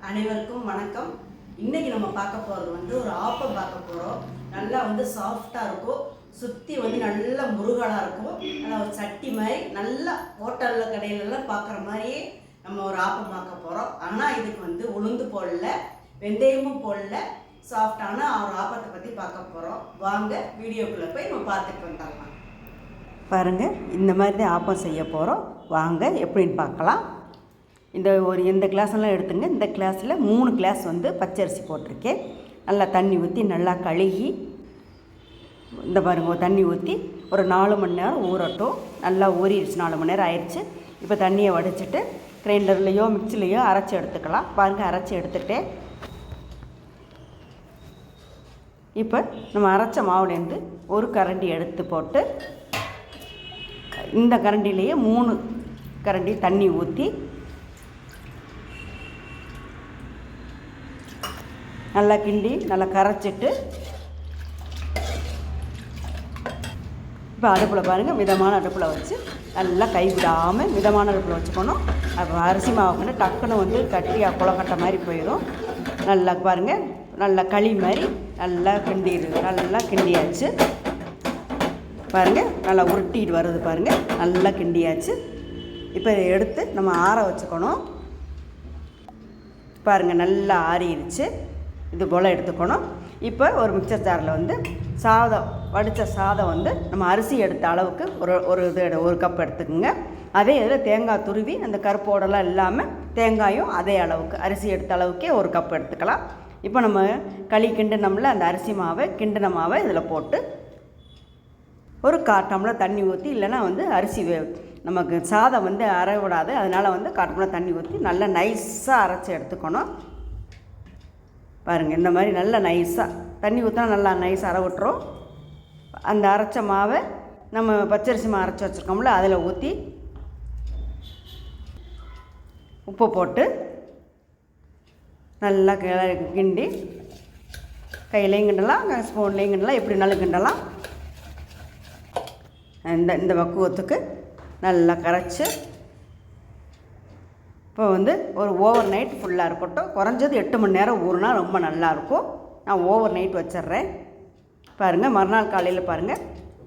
அனைவருக்கும் வணக்கம். இன்னைக்கு நம்ம பார்க்க போகிறது ஒரு ஆப்பம் பார்க்க போகிறோம். நல்லா சாஃப்டாக இருக்கும், சுற்றி நல்லா முருகலாக இருக்கும். நல்லா ஒரு சட்டி மாதிரி நல்லா ஹோட்டலில் கடையிலலாம் பார்க்குற மாதிரியே நம்ம ஒரு ஆப்பம் பார்க்க போகிறோம். ஆனால் இதுக்கு உளுந்து போடல, வெந்தயமும் போடல, சாஃப்டான ஒரு ஆப்பத்தை பற்றி பார்க்க போகிறோம். வாங்க வீடியோக்குள்ளே போய் நம்ம பார்த்துட்டு வந்துடலாம். பாருங்கள், இந்த மாதிரி தான் ஆப்பம் செய்ய போகிறோம். வாங்க எப்படின்னு பார்க்கலாம். இந்த கிளாஸெல்லாம் எடுத்துங்க. இந்த கிளாஸில் 3 கிளாஸ் பச்சரிசி போட்டிருக்கேன். நல்லா தண்ணி ஊற்றி நல்லா கழுகி இந்த பாருங்க, தண்ணி ஊற்றி ஒரு 4 மணி நேரம் ஊறட்டும். நல்லா ஊறிடுச்சு, 4 மணி நேரம் ஆயிடுச்சு. இப்போ தண்ணியை வடிச்சிட்டு கிரைண்டர்லேயோ மிக்சிலையோ அரைச்சி எடுத்துக்கலாம். பாருங்கள், அரைச்சி எடுத்துகிட்டேன். இப்போ நம்ம அரைச்ச மாவுலேருந்து ஒரு கரண்டி எடுத்து போட்டு இந்த கரண்டிலேயே 3 கரண்டி தண்ணி ஊற்றி நல்லா கிண்டி நல்லா கரைச்சிட்டு இப்போ அடுப்பில் பாருங்கள், மிதமான அடுப்பில் வச்சு நல்லா கைவிடாமல் மிதமான அடுப்பில் வச்சுக்கணும். அப்போ அரிசி மாவுக்குன்னு டக்குன்னு கட்டியாக குளக்கட்டை மாதிரி போயிடும். நல்லா பாருங்கள், நல்லா களி மாதிரி நல்லா நல்லா கிண்டியாச்சு. பாருங்கள், நல்லா உருட்டிட்டு வருது பாருங்கள், நல்லா கிண்டியாச்சு. இப்போ இதை எடுத்து நம்ம ஆற வச்சுக்கணும். பாருங்கள், நல்லா ஆறிடுச்சு. இது போல் எடுத்துக்கணும். இப்போ ஒரு மிக்சர் ஜாரில் சாதம், வடித்த சாதம் நம்ம அரிசி எடுத்த அளவுக்கு ஒரு கப் எடுத்துக்கோங்க. அதே இதில் தேங்காய் துருவி அந்த கருப்போடலாம் இல்லாமல் தேங்காயும் அதே அளவுக்கு அரிசி எடுத்த அளவுக்கே ஒரு கப் எடுத்துக்கலாம். இப்போ நம்ம களி கிண்டினோம்ல, அந்த அரிசி மாவை கிண்டின மாவை இதில் போட்டு ஒரு 1/4 டம்ளர் தண்ணி ஊற்றி, இல்லைன்னா அரிசி நமக்கு சாதம் அரை விடாது, அதனால் 1/4 டம்ளர் தண்ணி ஊற்றி நல்லா நைஸாக அரைச்சி எடுத்துக்கணும். பாருங்கள், இந்த மாதிரி நல்லா நைஸாக தண்ணி ஊற்றினா நல்லா நைஸாக அரை விட்டுரும். அந்த அரைச்ச மாவை நம்ம பச்சரிசி மாவு அரைச்சி வச்சுருக்கோம்ல, அதில் ஊற்றி உப்பு போட்டு நல்லா கிண்டி கையிலையும் கிண்டலாம், ஸ்பூன்லேயும் கிண்டலாம், எப்படினாலும் கிண்டலாம். இந்த பக்குவத்துக்கு நல்லா கரைச்சி இப்போ ஒரு ஓவர் நைட் ஃபுல்லாக இருக்கட்டும். குறைஞ்சது 8 மணி நேரம் ஊறுனா ரொம்ப நல்லாயிருக்கும். நான் ஓவர் நைட் வச்சிட்றேன். பாருங்கள், மறுநாள் காலையில் பாருங்கள்,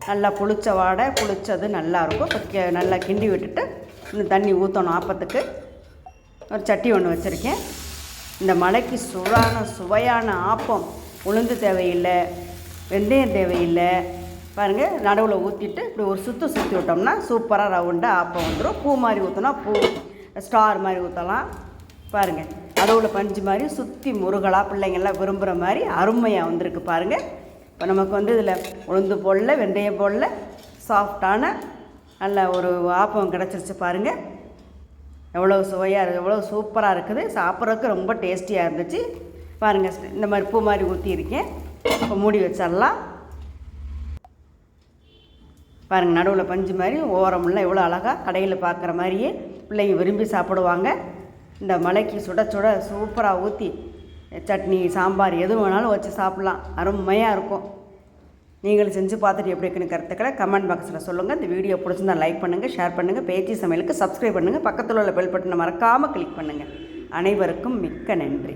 நல்லா புளிச்ச வாடை, புளிச்சது நல்லாயிருக்கும். இப்போ நல்லா கிண்டி விட்டுட்டு இன்னும் தண்ணி ஊற்றணும். ஆப்பத்துக்கு ஒரு சட்டி ஒன்று வச்சுருக்கேன். இந்த மழைக்கு சுவையான ஆப்பம். உளுந்து தேவையில்லை, வெந்தயம் தேவையில்லை. பாருங்கள், நடுவில் ஊற்றிட்டு இப்படி ஒரு சுற்றி விட்டோம்னா சூப்பராக ரவுண்டாக ஆப்பம் வந்துடும். பூ மாதிரி ஊற்றினா பூ ஸ்டார் மாதிரி ஊற்றலாம். பாருங்கள், நடுவில் பஞ்சு மாதிரி சுற்றி முருகலாக பிள்ளைங்கள்லாம் விரும்புகிற மாதிரி அருமையாக வந்திருக்கு. பாருங்கள், இப்போ நமக்கு இதில் உளுந்து போடல, வெந்தயம் போடல, சாஃப்டான நல்ல ஒரு ஆப்பம் கிடச்சிருச்சு. பாருங்கள், எவ்வளோ சுவையாக, எவ்வளோ சூப்பராக இருக்குது. சாப்பிட்றதுக்கு ரொம்ப டேஸ்டியாக இருந்துச்சு. பாருங்கள், இந்த மாதிரி பூ மாதிரி ஊற்றியிருக்கேன். இப்போ மூடி வச்சிடலாம். பாருங்கள், நடுவில் பஞ்சு மாதிரி ஓரமெல்லாம் எவ்வளோ அழகாக கடையில் பார்க்குற மாதிரியே பிள்ளைங்க விரும்பி சாப்பிடுவாங்க. இந்த மலைக்கு சுட சுட சூப்பராக ஊற்றி சட்னி, சாம்பார் எது வேணாலும் வச்சு சாப்பிட்லாம். அருமையாக இருக்கும். நீங்களும் செஞ்சு பார்த்துட்டு எப்படி இருக்குன்னு கருத்துக்களை கமெண்ட் பாக்ஸில் சொல்லுங்கள். இந்த வீடியோ பிடிச்சிருந்தா லைக் பண்ணுங்கள், ஷேர் பண்ணுங்கள், பேச்சு சமையலுக்கு சப்ஸ்கிரைப் பண்ணுங்கள், பக்கத்தில் உள்ள பெல் பட்டனை மறக்காமல் கிளிக் பண்ணுங்கள். அனைவருக்கும் மிக்க நன்றி.